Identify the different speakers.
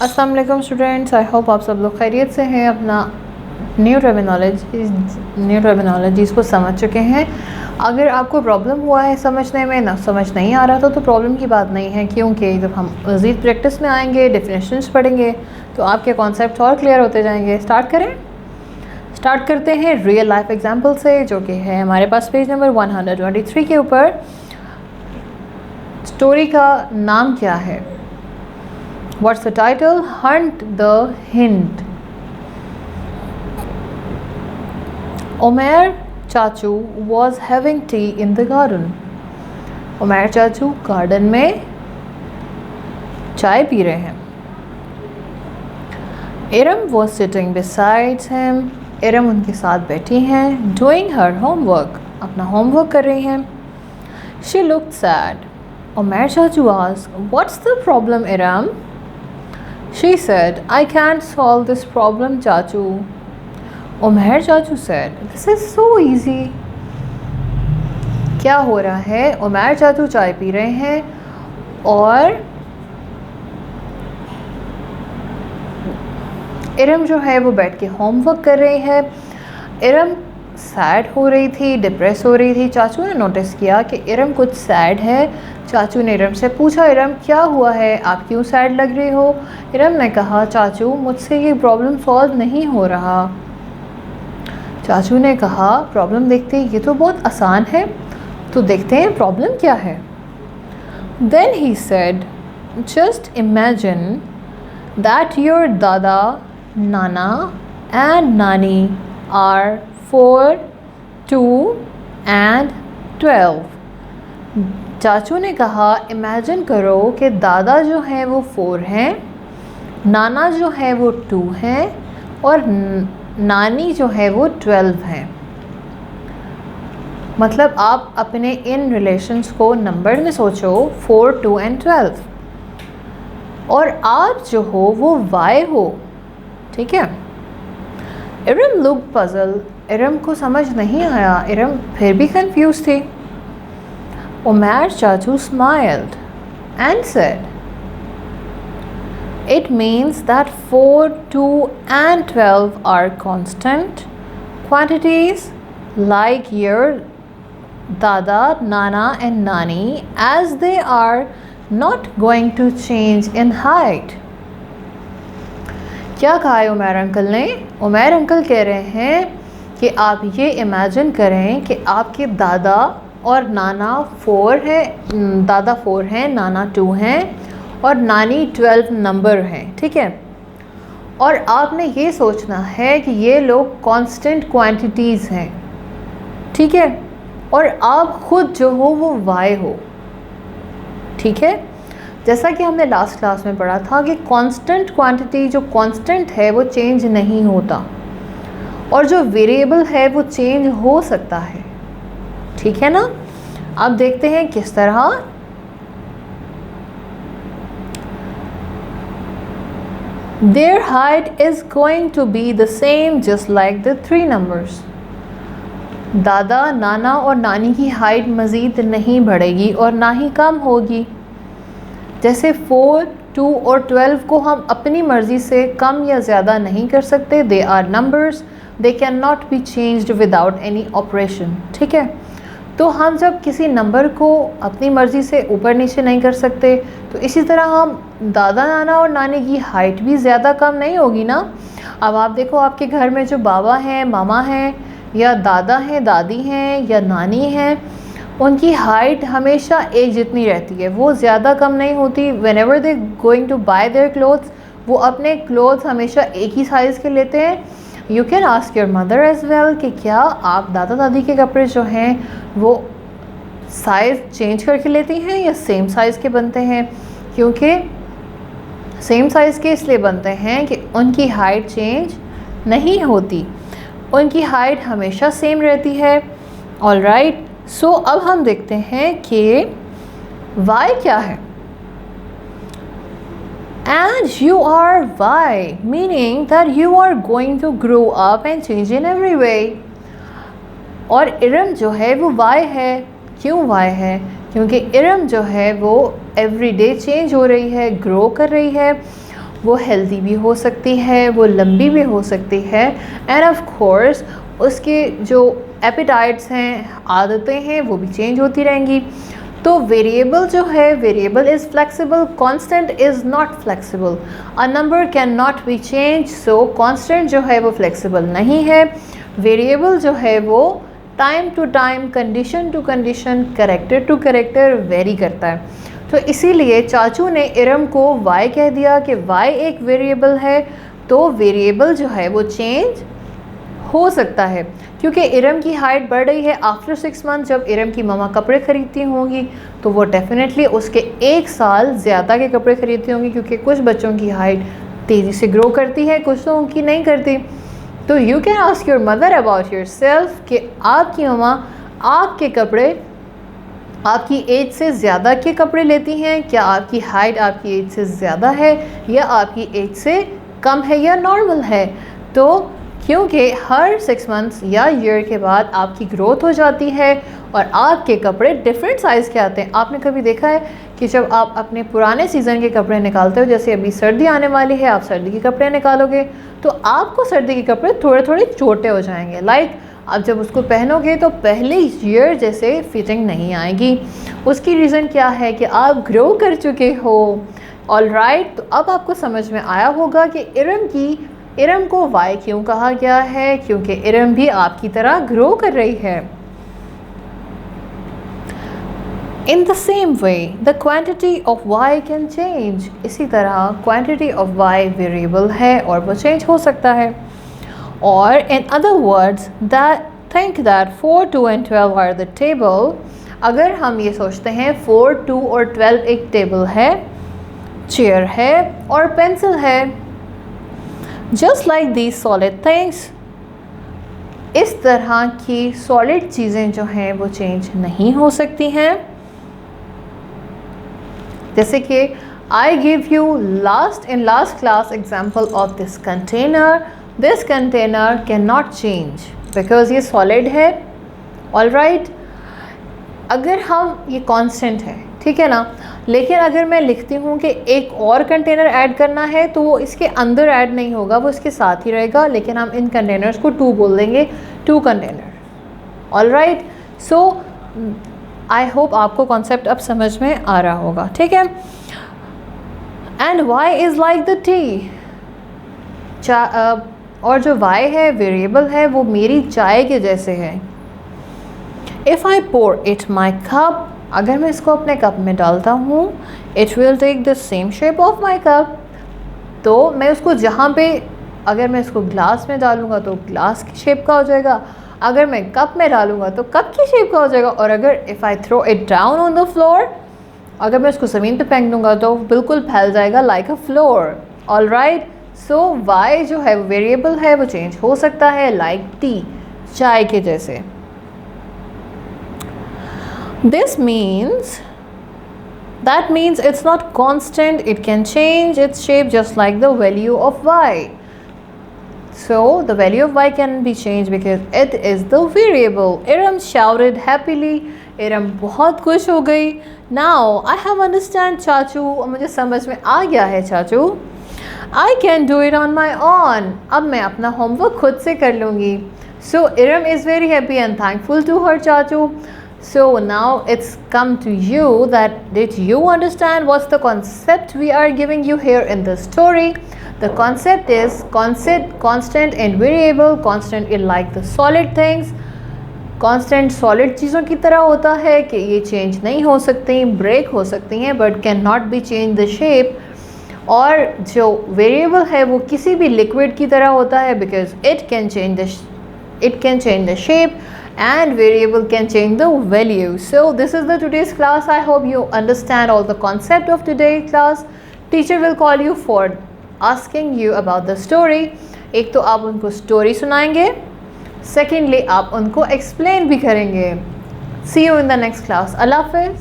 Speaker 1: अस्सलाम वालेकुम students, I hope आप सब लोग खैरियत से हैं। अपना न्यू टर्मिनोलॉजीज़ को समझ चुके हैं। अगर आपको प्रॉब्लम हुआ है समझने में, ना समझ नहीं आ रहा था, तो प्रॉब्लम की बात नहीं है, क्योंकि जब हम मज़ीद प्रैक्टिस में आएंगे, डेफिनेशंस पढ़ेंगे, तो आपके कॉन्सेप्ट और क्लियर होते जाएंगे। स्टार्ट करते हैं रियल लाइफ एग्जाम्पल से, जो कि है हमारे पास पेज नंबर 123 के ऊपर। स्टोरी का नाम क्या है? What's the title? Hunt the Hind. Umair Chachu was having tea in the garden. Umair चाचू गार्डन में चाय पी रहे हैं। Iram was sitting beside him. Iram उनके साथ बैठी हैं। Doing her homework. अपना होमवर्क कर रही हैं। She looked sad. उमैर चाचू asked, What's the problem, Iram? She said, I can't solve this problem, Chachu. Umair Chachu said, This is so easy. क्या हो रहा है? उमैर चाचू चाय पी रहे हैं और इरम जो है वो बैठ के होमवर्क कर रही है। इरम सैड हो रही थी, डिप्रेस हो रही थी। चाचू ने नोटिस किया कि इरम कुछ सैड है। चाचू ने इरम से पूछा, इरम क्या हुआ है, आप क्यों सैड लग रही हो? इरम ने कहा, चाचू मुझसे ये प्रॉब्लम सॉल्व नहीं हो रहा। चाचू ने कहा, प्रॉब्लम देखते हैं, ये तो बहुत आसान है, तो देखते हैं प्रॉब्लम क्या है। Then he said, just imagine that your दादा, नाना एंड नानी आर 4, 2 and 12। चाचू ने कहा, इमेजिन करो कि दादा जो है वो 4 हैं, नाना जो है वो 2 हैं और नानी जो है वो 12 हैं। मतलब आप अपने इन रिलेशंस को नंबर में सोचो, 4, 2 and 12, और आप जो हो वो Y हो, ठीक है। Iram look puzzle. इरम को समझ नहीं आया, इरम फिर भी कंफ्यूज थी। उमैर चाचू smiled and said, It means that 4, 2 and 12 are constant quantities like your dada, nana and nani, as they are not going to change in height. क्या कहा है उमैर अंकल ने? उमैर अंकल कह रहे हैं कि आप ये इमेजिन करें कि आपके दादा और नाना 4 हैं, दादा 4 हैं, नाना 2 हैं और नानी 12 नंबर हैं, ठीक है। और आपने ये सोचना है कि ये लोग कांस्टेंट क्वांटिटीज़ हैं, ठीक है, और आप ख़ुद जो हो वो Y हो, ठीक है। जैसा कि हमने लास्ट क्लास में पढ़ा था कि कांस्टेंट क्वांटिटी, जो कांस्टेंट है वो चेंज नहीं होता, और जो वेरिएबल है वो चेंज हो सकता है, ठीक है ना। अब देखते हैं किस तरह। Their height is going to be the same just like the 3 numbers. दादा, नाना और नानी की हाइट मज़ीद नहीं बढ़ेगी और ना ही कम होगी। जैसे 4, 2 और 12 को हम अपनी मर्ज़ी से कम या ज़्यादा नहीं कर सकते। They are numbers, they can not be changed without any operation, ठीक है। तो हम जब किसी नंबर को अपनी मर्ज़ी से ऊपर नीचे नहीं कर सकते, तो इसी तरह हम दादा, नाना और नानी की हाइट भी ज़्यादा कम नहीं होगी ना। अब आप देखो, आपके घर में जो बाबा हैं, मामा हैं, या दादा हैं, दादी हैं, या नानी हैं, उनकी हाइट हमेशा एक जितनी रहती है, वो ज़्यादा कम नहीं होती। Whenever they going to buy their clothes, वो अपने क्लोथ्स हमेशा एक ही साइज़ के लेते हैं। You can ask your mother as well कि क्या आप दादा दादी के कपड़े जो हैं वो साइज़ चेंज करके लेती हैं या सेम साइज़ के बनते हैं? क्योंकि सेम साइज़ के इसलिए बनते हैं कि उनकी हाइट चेंज नहीं होती, उनकी हाइट हमेशा सेम रहती है। ऑलराइट, सो अब हम देखते हैं कि Y क्या है। And you are Y, meaning that you are going to grow up and change in every way. और इरम जो है वो Y है। क्यों Y है? क्योंकि इरम जो है वो एवरी डे चेंज हो रही है, ग्रो कर रही है, वो हेल्दी भी हो सकती है, वो लंबी भी हो सकती है, एंड ऑफ कोर्स उसके जो एपिटाइट्स हैं, आदतें हैं, वो भी चेंज होती रहेंगी। तो वेरिएबल जो है, variable is flexible, constant is not flexible. A number can not B change, so constant जो है वो फ्लेक्सिबल नहीं है। वेरिएबल जो है वो time to time, condition to condition, character to character vary करता है। तो इसीलिए चाचू ने इरम को y कह दिया कि y एक वेरिएबल है, तो वेरिएबल जो है वो चेंज हो सकता है। क्योंकि इरम की हाइट बढ़ रही है आफ्टर 6 मंथ, जब इरम की ममा कपड़े ख़रीदती होंगी तो वो डेफिनेटली उसके 1 साल ज़्यादा के कपड़े ख़रीदती होंगी, क्योंकि कुछ बच्चों की हाइट तेज़ी से ग्रो करती है, कुछ लोगों की नहीं करती। तो you can ask your mother about your self कि आपकी ममा आपके कपड़े आपकी एज से ज़्यादा के कपड़े लेती हैं, क्या आपकी हाइट आपकी एज से ज़्यादा है या आपकी एज से कम है या नॉर्मल है। तो क्योंकि हर 6 मंथ्स या ईयर के बाद आपकी ग्रोथ हो जाती है और आपके कपड़े डिफरेंट साइज़ के आते हैं। आपने कभी देखा है कि जब आप अपने पुराने सीज़न के कपड़े निकालते हो, जैसे अभी सर्दी आने वाली है, आप सर्दी के कपड़े निकालोगे तो आपको सर्दी के कपड़े थोड़े थोड़े छोटे हो जाएंगे। लाइक आप जब उसको पहनोगे तो पहले ईयर जैसे फिटिंग नहीं आएगी। उसकी रीज़न क्या है कि आप ग्रो कर चुके हो। ऑलराइट, तो अब आपको समझ में आया होगा कि इरम को वाई क्यों कहा गया है, क्योंकि इरम भी आपकी तरह ग्रो कर रही है। In the same way the quantity of Y can change, इसी तरह क्वांटिटी ऑफ वाई वेरिएबल है और वो चेंज हो सकता है। और in other words that think that 4, 2 and 12 are the table. अगर हम ये सोचते हैं 4, 2 और 12 एक टेबल है, चेयर है और पेंसिल है, just like these solid things, इस तरह की सॉलिड चीज़ें जो हैं वो चेंज नहीं हो सकती हैं। जैसे कि I give you in last class example of this container cannot change because ये solid है। alright, अगर हम ये constant है, ठीक है ना, लेकिन अगर मैं लिखती हूँ कि एक और कंटेनर ऐड करना है तो वो इसके अंदर ऐड नहीं होगा, वो इसके साथ ही रहेगा, लेकिन हम इन कंटेनर्स को 2 बोल देंगे, 2 container. Alright, so I hope आपको कॉन्सेप्ट अब समझ में आ रहा होगा, ठीक है। And Y is like the tea, और जो वाई है वेरिएबल है, वो मेरी चाय के जैसे है। If I pour it my cup, अगर मैं इसको अपने कप में डालता हूँ, it will take the same shape of my cup. तो मैं उसको जहाँ पे, अगर मैं इसको ग्लास में डालूँगा तो ग्लास की शेप का हो जाएगा, अगर मैं कप में डालूँगा तो कप की शेप का हो जाएगा, और अगर if I throw it down on the floor, अगर मैं उसको ज़मीन पे फेंक दूँगा तो बिल्कुल फैल जाएगा like a floor. Alright, so Y जो है वेरिएबल है, वो चेंज हो सकता है, लाइक टी, चाय के जैसे। This means it's not constant, it can change its shape just like the value of y. So the value of y can be changed because it is the variable. Iram shouted happily. Iram बहुत खुश हो गई। Now I have understand चाचू, मुझे समझ में आ गया है चाचू। I can do it on my own. अब मैं अपना होमवर्क खुद से कर लूँगी। So Iram is very happy and thankful to her चाचू. So now it's come to you that did you understand what's the concept we are giving you here in the story? The concept is constant and variable. Constant is like the solid things. Constant solid चीज़ों की तरह होता है कि ये change नहीं हो सकती, break हो सकती हैं, but cannot be change the shape. और जो variable है वो किसी भी liquid की तरह होता है because it can change the shape. And variable can change the value. So this is the today's class. I hope you understand all the concept of today's class. Teacher will call you for asking you about the story. एक तो आप उनको story सुनाएंगे, secondly आप उनको explain भी करेंगे। See you in the next class. अल्लाह हाफ़िज़।